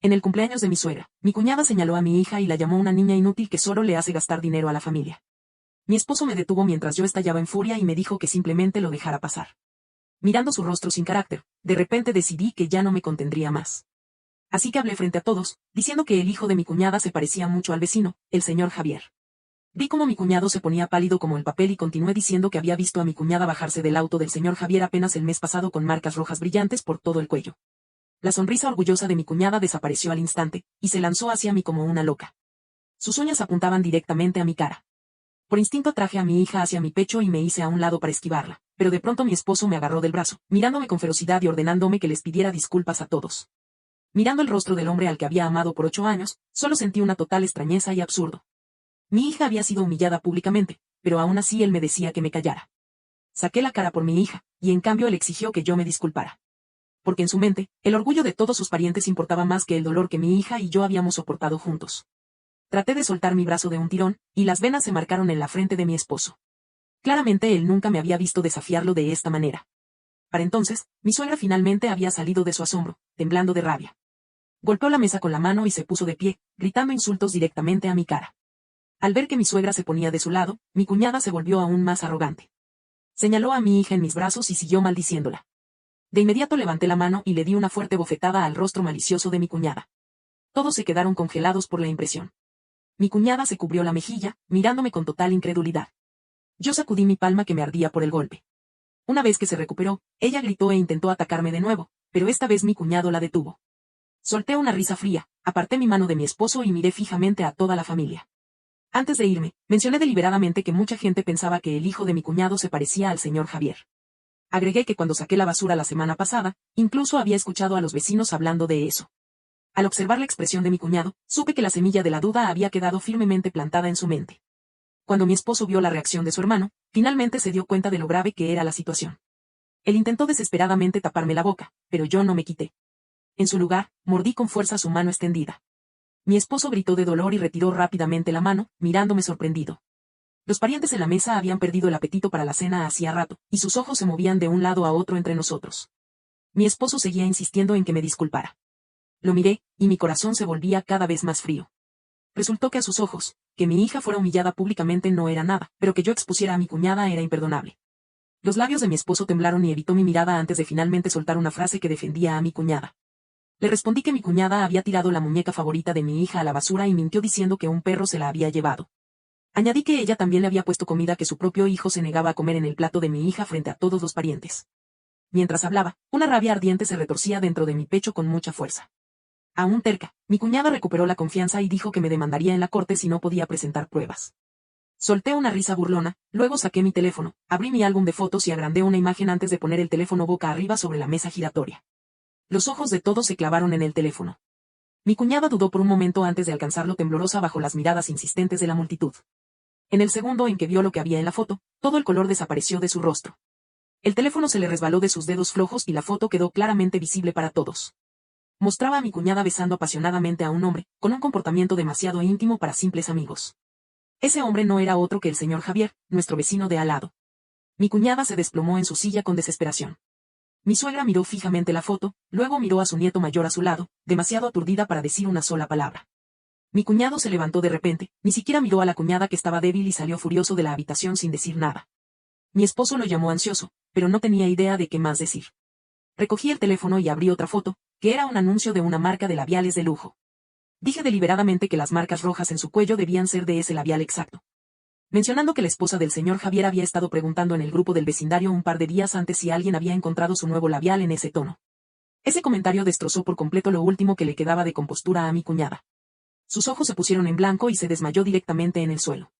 En el cumpleaños de mi suegra, mi cuñada señaló a mi hija y la llamó una niña inútil que solo le hace gastar dinero a la familia. Mi esposo me detuvo mientras yo estallaba en furia y me dijo que simplemente lo dejara pasar. Mirando su rostro sin carácter, de repente decidí que ya no me contendría más. Así que hablé frente a todos, diciendo que el hijo de mi cuñada se parecía mucho al vecino, el señor Javier. Vi cómo mi cuñado se ponía pálido como el papel y continué diciendo que había visto a mi cuñada bajarse del auto del señor Javier apenas el mes pasado con marcas rojas brillantes por todo el cuello. La sonrisa orgullosa de mi cuñada desapareció al instante, y se lanzó hacia mí como una loca. Sus uñas apuntaban directamente a mi cara. Por instinto traje a mi hija hacia mi pecho y me hice a un lado para esquivarla, pero de pronto mi esposo me agarró del brazo, mirándome con ferocidad y ordenándome que les pidiera disculpas a todos. Mirando el rostro del hombre al que había amado por 8 años, solo sentí una total extrañeza y absurdo. Mi hija había sido humillada públicamente, pero aún así él me decía que me callara. Saqué la cara por mi hija, y en cambio él exigió que yo me disculpara. Porque en su mente, el orgullo de todos sus parientes importaba más que el dolor que mi hija y yo habíamos soportado juntos. Traté de soltar mi brazo de un tirón, y las venas se marcaron en la frente de mi esposo. Claramente él nunca me había visto desafiarlo de esta manera. Para entonces, mi suegra finalmente había salido de su asombro, temblando de rabia. Golpeó la mesa con la mano y se puso de pie, gritando insultos directamente a mi cara. Al ver que mi suegra se ponía de su lado, mi cuñada se volvió aún más arrogante. Señaló a mi hija en mis brazos y siguió maldiciéndola. De inmediato levanté la mano y le di una fuerte bofetada al rostro malicioso de mi cuñada. Todos se quedaron congelados por la impresión. Mi cuñada se cubrió la mejilla, mirándome con total incredulidad. Yo sacudí mi palma que me ardía por el golpe. Una vez que se recuperó, ella gritó e intentó atacarme de nuevo, pero esta vez mi cuñado la detuvo. Solté una risa fría, aparté mi mano de mi esposo y miré fijamente a toda la familia. Antes de irme, mencioné deliberadamente que mucha gente pensaba que el hijo de mi cuñado se parecía al señor Javier. Agregué que cuando saqué la basura la semana pasada, incluso había escuchado a los vecinos hablando de eso. Al observar la expresión de mi cuñado, supe que la semilla de la duda había quedado firmemente plantada en su mente. Cuando mi esposo vio la reacción de su hermano, finalmente se dio cuenta de lo grave que era la situación. Él intentó desesperadamente taparme la boca, pero yo no me quité. En su lugar, mordí con fuerza su mano extendida. Mi esposo gritó de dolor y retiró rápidamente la mano, mirándome sorprendido. Los parientes en la mesa habían perdido el apetito para la cena hacía rato, y sus ojos se movían de un lado a otro entre nosotros. Mi esposo seguía insistiendo en que me disculpara. Lo miré, y mi corazón se volvía cada vez más frío. Resultó que a sus ojos, que mi hija fuera humillada públicamente no era nada, pero que yo expusiera a mi cuñada era imperdonable. Los labios de mi esposo temblaron y evitó mi mirada antes de finalmente soltar una frase que defendía a mi cuñada. Le respondí que mi cuñada había tirado la muñeca favorita de mi hija a la basura y mintió diciendo que un perro se la había llevado. Añadí que ella también le había puesto comida que su propio hijo se negaba a comer en el plato de mi hija frente a todos los parientes. Mientras hablaba, una rabia ardiente se retorcía dentro de mi pecho con mucha fuerza. Aún terca, mi cuñada recuperó la confianza y dijo que me demandaría en la corte si no podía presentar pruebas. Solté una risa burlona, luego saqué mi teléfono, abrí mi álbum de fotos y agrandé una imagen antes de poner el teléfono boca arriba sobre la mesa giratoria. Los ojos de todos se clavaron en el teléfono. Mi cuñada dudó por un momento antes de alcanzarlo temblorosa bajo las miradas insistentes de la multitud. En el segundo en que vio lo que había en la foto, todo el color desapareció de su rostro. El teléfono se le resbaló de sus dedos flojos y la foto quedó claramente visible para todos. Mostraba a mi cuñada besando apasionadamente a un hombre, con un comportamiento demasiado íntimo para simples amigos. Ese hombre no era otro que el señor Javier, nuestro vecino de al lado. Mi cuñada se desplomó en su silla con desesperación. Mi suegra miró fijamente la foto, luego miró a su nieto mayor a su lado, demasiado aturdida para decir una sola palabra. Mi cuñado se levantó de repente, ni siquiera miró a la cuñada que estaba débil y salió furioso de la habitación sin decir nada. Mi esposo lo llamó ansioso, pero no tenía idea de qué más decir. Recogí el teléfono y abrí otra foto, que era un anuncio de una marca de labiales de lujo. Dije deliberadamente que las marcas rojas en su cuello debían ser de ese labial exacto. Mencionando que la esposa del señor Javier había estado preguntando en el grupo del vecindario un par de días antes si alguien había encontrado su nuevo labial en ese tono. Ese comentario destrozó por completo lo último que le quedaba de compostura a mi cuñada. Sus ojos se pusieron en blanco y se desmayó directamente en el suelo.